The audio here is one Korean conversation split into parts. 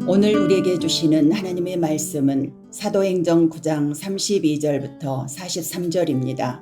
오늘 우리에게 주시는 하나님의 말씀은 사도행전 9장 32절부터 43절입니다.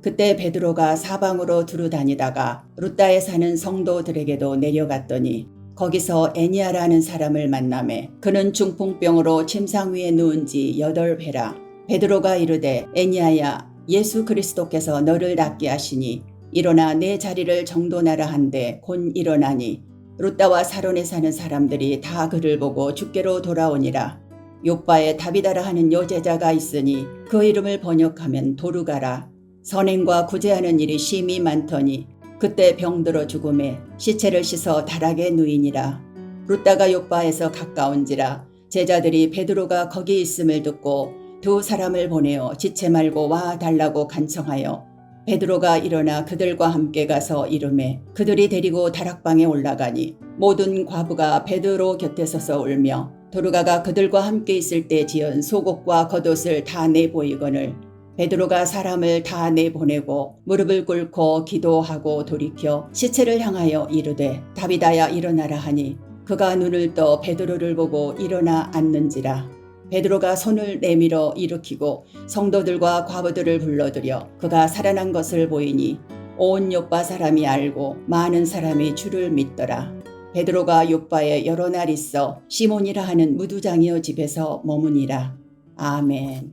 그때 베드로가 사방으로 두루 다니다가 룻다에 사는 성도들에게도 내려갔더니 거기서 애니아라는 사람을 만나매 그는 중풍병으로 침상 위에 누운 지 8회라. 베드로가 이르되 애니아야, 예수 그리스도께서 너를 낫게 하시니 일어나 내 자리를 정돈하라 한데 곧 일어나니 룻다와 사론에 사는 사람들이 다 그를 보고 주께로 돌아오니라. 욥바에 다비다라 하는 여제자가 있으니 그 이름을 번역하면 도르가라. 선행과 구제하는 일이 심히 많더니 그때 병들어 죽음에 시체를 씻어 다락에 누이니라. 룻다가 욥바에서 가까운지라 제자들이 베드로가 거기 있음을 듣고 두 사람을 보내어 지체 말고 와 달라고 간청하여 베드로가 일어나 그들과 함께 가서 이르매 그들이 데리고 다락방에 올라가니 모든 과부가 베드로 곁에 서서 울며 도르가가 그들과 함께 있을 때 지은 속옷과 겉옷을 다 내보이거늘 베드로가 사람을 다 내보내고 무릎을 꿇고 기도하고 돌이켜 시체를 향하여 이르되 다비다야 일어나라 하니 그가 눈을 떠 베드로를 보고 일어나 앉는지라. 베드로가 손을 내밀어 일으키고 성도들과 과부들을 불러들여 그가 살아난 것을 보이니 온 욥바 사람이 알고 많은 사람이 주를 믿더라. 베드로가 욥바에 여러 날 있어 시몬이라 하는 무두장이어 집에서 머무니라. 아멘.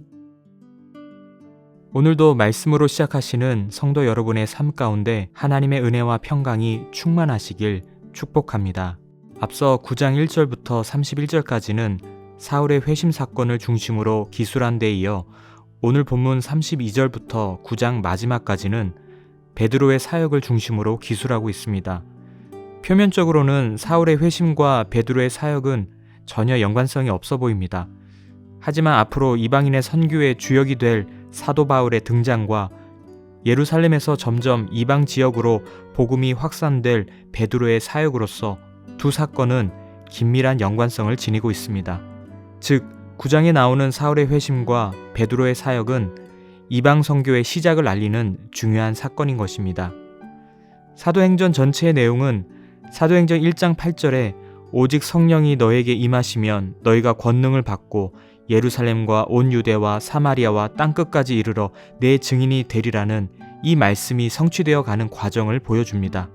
오늘도 말씀으로 시작하시는 성도 여러분의 삶 가운데 하나님의 은혜와 평강이 충만하시길 축복합니다. 앞서 9장 1절부터 31절까지는 사울의 회심 사건을 중심으로 기술한 데 이어 오늘 본문 32절부터 9장 마지막까지는 베드로의 사역을 중심으로 기술하고 있습니다. 표면적으로는 사울의 회심과 베드로의 사역은 전혀 연관성이 없어 보입니다. 하지만 앞으로 이방인의 선교의 주역이 될 사도 바울의 등장과 예루살렘에서 점점 이방 지역으로 복음이 확산될 베드로의 사역으로서 두 사건은 긴밀한 연관성을 지니고 있습니다. 즉 9장에 나오는 사울의 회심과 베드로의 사역은 이방 선교의 시작을 알리는 중요한 사건인 것입니다. 사도행전 전체의 내용은 사도행전 1장 8절에 오직 성령이 너에게 임하시면 너희가 권능을 받고 예루살렘과 온 유대와 사마리아와 땅끝까지 이르러 내 증인이 되리라는 이 말씀이 성취되어 가는 과정을 보여줍니다.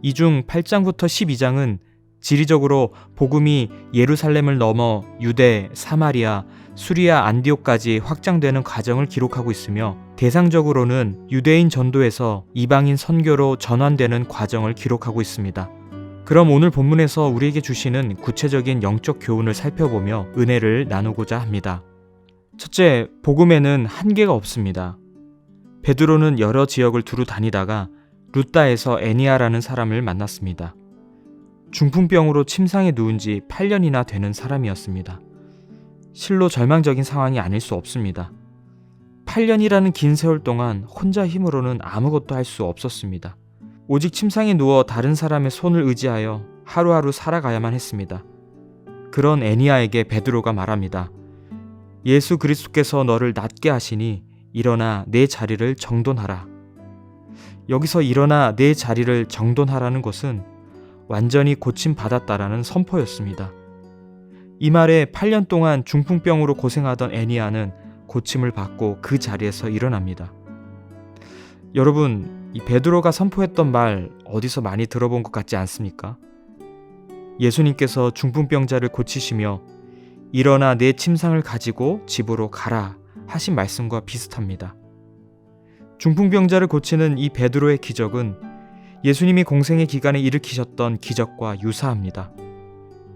이 중 8장부터 12장은 지리적으로 복음이 예루살렘을 넘어 유대, 사마리아, 수리아, 안디옥까지 확장되는 과정을 기록하고 있으며 대상적으로는 유대인 전도에서 이방인 선교로 전환되는 과정을 기록하고 있습니다. 그럼 오늘 본문에서 우리에게 주시는 구체적인 영적 교훈을 살펴보며 은혜를 나누고자 합니다. 첫째, 복음에는 한계가 없습니다. 베드로는 여러 지역을 두루 다니다가 룻다에서 애니아라는 사람을 만났습니다. 중풍병으로 침상에 누운 지 8년이나 되는 사람이었습니다. 실로 절망적인 상황이 아닐 수 없습니다. 8년이라는 긴 세월 동안 혼자 힘으로는 아무것도 할 수 없었습니다. 오직 침상에 누워 다른 사람의 손을 의지하여 하루하루 살아가야만 했습니다. 그런 애니아에게 베드로가 말합니다. 예수 그리스도께서 너를 낫게 하시니 일어나 내 자리를 정돈하라. 여기서 일어나 내 자리를 정돈하라는 것은 완전히 고침받았다라는 선포였습니다. 이 말에 8년 동안 중풍병으로 고생하던 애니아는 고침을 받고 그 자리에서 일어납니다. 여러분, 이 베드로가 선포했던 말 어디서 많이 들어본 것 같지 않습니까? 예수님께서 중풍병자를 고치시며 일어나 내 침상을 가지고 집으로 가라 하신 말씀과 비슷합니다. 중풍병자를 고치는 이 베드로의 기적은 예수님이 공생의 기간에 일으키셨던 기적과 유사합니다.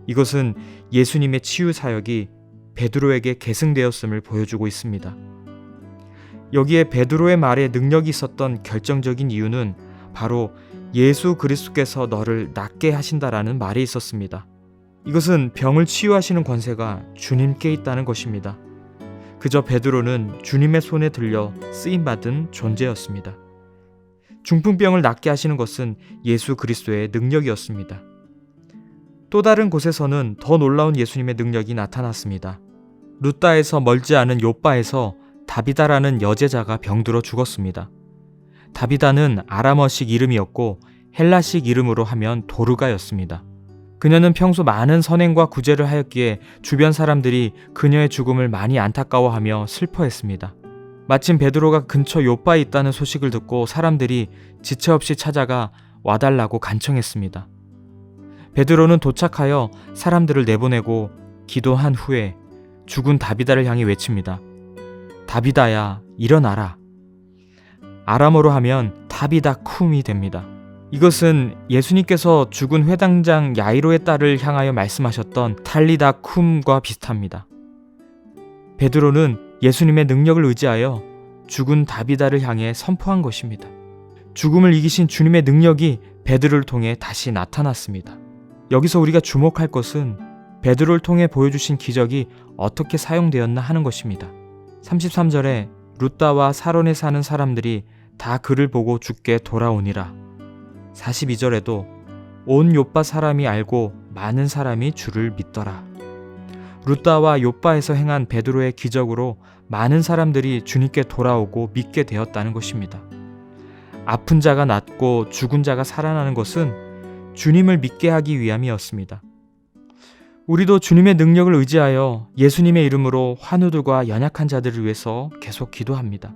이것은 예수님의 치유 사역이 베드로에게 계승되었음을 보여주고 있습니다. 여기에 베드로의 말에 능력이 있었던 결정적인 이유는 바로 예수 그리스도께서 너를 낫게 하신다라는 말이 있었습니다. 이것은 병을 치유하시는 권세가 주님께 있다는 것입니다. 그저 베드로는 주님의 손에 들려 쓰임받은 존재였습니다. 중풍병을 낫게 하시는 것은 예수 그리스도의 능력이었습니다. 또 다른 곳에서는 더 놀라운 예수님의 능력이 나타났습니다. 룻다에서 멀지 않은 욥바에서 다비다라는 여제자가 병들어 죽었습니다. 다비다는 아람어식 이름이었고 헬라식 이름으로 하면 도르가였습니다. 그녀는 평소 많은 선행과 구제를 하였기에 주변 사람들이 그녀의 죽음을 많이 안타까워하며 슬퍼했습니다. 마침 베드로가 근처 요빠에 있다는 소식을 듣고 사람들이 지체 없이 찾아가 와달라고 간청했습니다. 베드로는 도착하여 사람들을 내보내고 기도한 후에 죽은 다비다를 향해 외칩니다. 다비다야, 일어나라. 아람어로 하면 다비다 쿰이 됩니다. 이것은 예수님께서 죽은 회당장 야이로의 딸을 향하여 말씀하셨던 탈리다 쿰과 비슷합니다. 베드로는 예수님의 능력을 의지하여 죽은 다비다를 향해 선포한 것입니다. 죽음을 이기신 주님의 능력이 베드로를 통해 다시 나타났습니다. 여기서 우리가 주목할 것은 베드로를 통해 보여주신 기적이 어떻게 사용되었나 하는 것입니다. 33절에 룻다와 사론에 사는 사람들이 다 그를 보고 주께 돌아오니라. 42절에도 온 요빠 사람이 알고 많은 사람이 주를 믿더라. 룻다와 요빠에서 행한 베드로의 기적으로 많은 사람들이 주님께 돌아오고 믿게 되었다는 것입니다. 아픈 자가 낫고 죽은 자가 살아나는 것은 주님을 믿게 하기 위함이었습니다. 우리도 주님의 능력을 의지하여 예수님의 이름으로 환우들과 연약한 자들을 위해서 계속 기도합니다.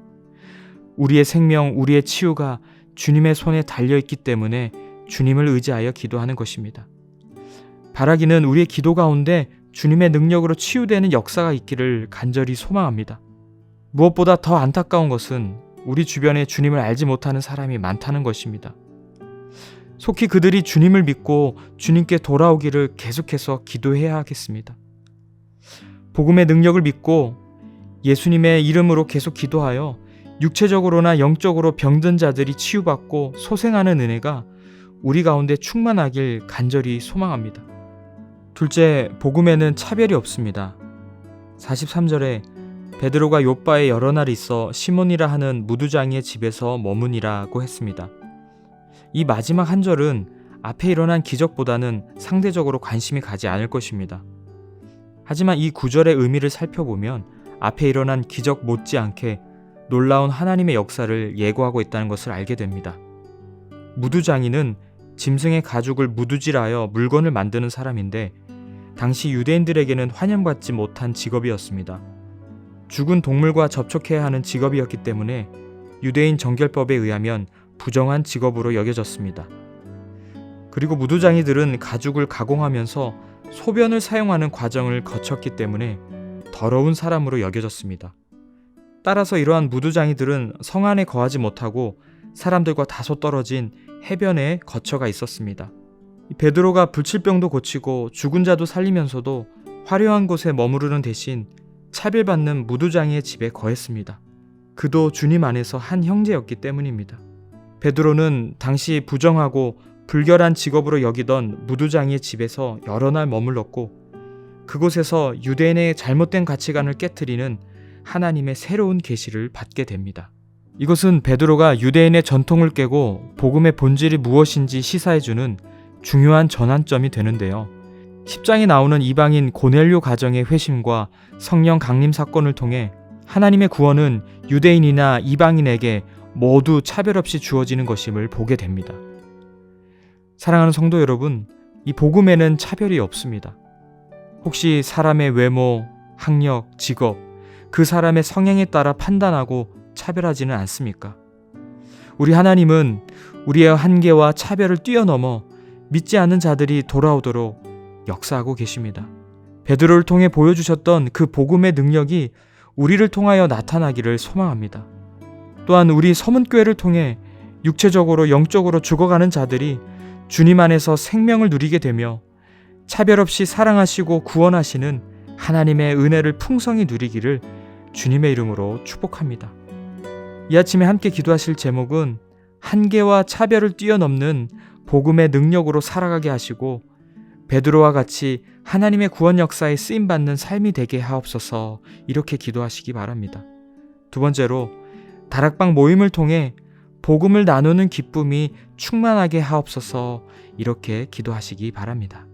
우리의 생명, 우리의 치유가 주님의 손에 달려있기 때문에 주님을 의지하여 기도하는 것입니다. 바라기는 우리의 기도 가운데 주님의 능력으로 치유되는 역사가 있기를 간절히 소망합니다. 무엇보다 더 안타까운 것은 우리 주변에 주님을 알지 못하는 사람이 많다는 것입니다. 속히 그들이 주님을 믿고 주님께 돌아오기를 계속해서 기도해야 하겠습니다. 복음의 능력을 믿고 예수님의 이름으로 계속 기도하여 육체적으로나 영적으로 병든 자들이 치유받고 소생하는 은혜가 우리 가운데 충만하길 간절히 소망합니다. 둘째, 복음에는 차별이 없습니다. 43절에 베드로가 요빠에 여러 날 있어 시몬이라 하는 무두장이의 집에서 머무니라고 했습니다. 이 마지막 한 절은 앞에 일어난 기적보다는 상대적으로 관심이 가지 않을 것입니다. 하지만 이 구절의 의미를 살펴보면 앞에 일어난 기적 못지않게 놀라운 하나님의 역사를 예고하고 있다는 것을 알게 됩니다. 무두장이는 짐승의 가죽을 무두질하여 물건을 만드는 사람인데 당시 유대인들에게는 환영받지 못한 직업이었습니다. 죽은 동물과 접촉해야 하는 직업이었기 때문에 유대인 정결법에 의하면 부정한 직업으로 여겨졌습니다. 그리고 무두장이들은 가죽을 가공하면서 소변을 사용하는 과정을 거쳤기 때문에 더러운 사람으로 여겨졌습니다. 따라서 이러한 무두장이들은 성 안에 거하지 못하고 사람들과 다소 떨어진 해변에 거처가 있었습니다. 베드로가 불치병도 고치고 죽은 자도 살리면서도 화려한 곳에 머무르는 대신 차별받는 무두장이의 집에 거했습니다. 그도 주님 안에서 한 형제였기 때문입니다. 베드로는 당시 부정하고 불결한 직업으로 여기던 무두장이의 집에서 여러 날 머물렀고 그곳에서 유대인의 잘못된 가치관을 깨트리는 하나님의 새로운 계시를 받게 됩니다. 이것은 베드로가 유대인의 전통을 깨고 복음의 본질이 무엇인지 시사해주는 중요한 전환점이 되는데요. 10장에 나오는 이방인 고넬료 가정의 회심과 성령 강림 사건을 통해 하나님의 구원은 유대인이나 이방인에게 모두 차별 없이 주어지는 것임을 보게 됩니다. 사랑하는 성도 여러분, 이 복음에는 차별이 없습니다. 혹시 사람의 외모, 학력, 직업, 그 사람의 성향에 따라 판단하고 차별하지는 않습니까? 우리 하나님은 우리의 한계와 차별을 뛰어넘어 믿지 않는 자들이 돌아오도록 역사하고 계십니다. 베드로를 통해 보여주셨던 그 복음의 능력이 우리를 통하여 나타나기를 소망합니다. 또한 우리 서문교회를 통해 육체적으로 영적으로 죽어가는 자들이 주님 안에서 생명을 누리게 되며 차별 없이 사랑하시고 구원하시는 하나님의 은혜를 풍성히 누리기를 주님의 이름으로 축복합니다. 이 아침에 함께 기도하실 제목은 한계와 차별을 뛰어넘는 복음의 능력으로 살아가게 하시고 베드로와 같이 하나님의 구원 역사에 쓰임받는 삶이 되게 하옵소서, 이렇게 기도하시기 바랍니다. 두 번째로 다락방 모임을 통해 복음을 나누는 기쁨이 충만하게 하옵소서, 이렇게 기도하시기 바랍니다.